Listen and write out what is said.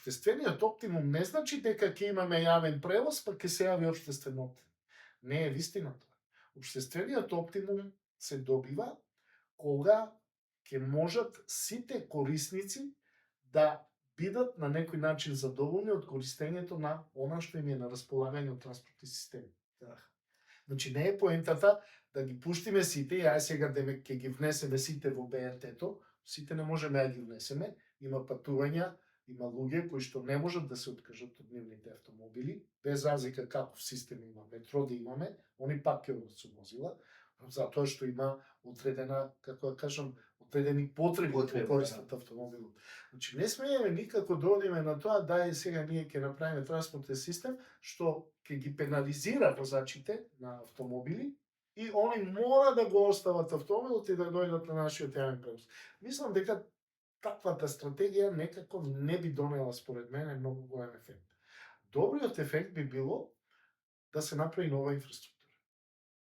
Обштествениот оптимум не значи дека ќе имаме јавен превоз, па ќе се јави општествен оптимум. Не е вистина тоа. Обштествениот оптимум се добива кога ќе можат сите корисници да бидат на некој начин задоволни од користењето на она што им е на располагање од транспортни системи. Значи не е поентата да ги пуштиме сите и ај сега демек ќе ги внесеме сите во БРТ-то, сите не можеме да ги внесеме, има патувања, има луѓе кои што не можат да се откажат од нивните автомобили, без разлика каков систем има, метро да имаме, они пак ќе одат со возила, затоа што има одредена, како да кажам, одредени потреби да користат автомобилот. Значи не смееме никако да одиме на тоа да е сега ние ќе направиме транспортен систем што ќе ги пенализира возачите на автомобили и они мора да го остават автомобилот и да дојдат на нашиот јавен превоз. Мислам дека таквата стратегија некако не би донела според мене многу голем ефект. Добриот ефект би било да се направи нова инфраструктура.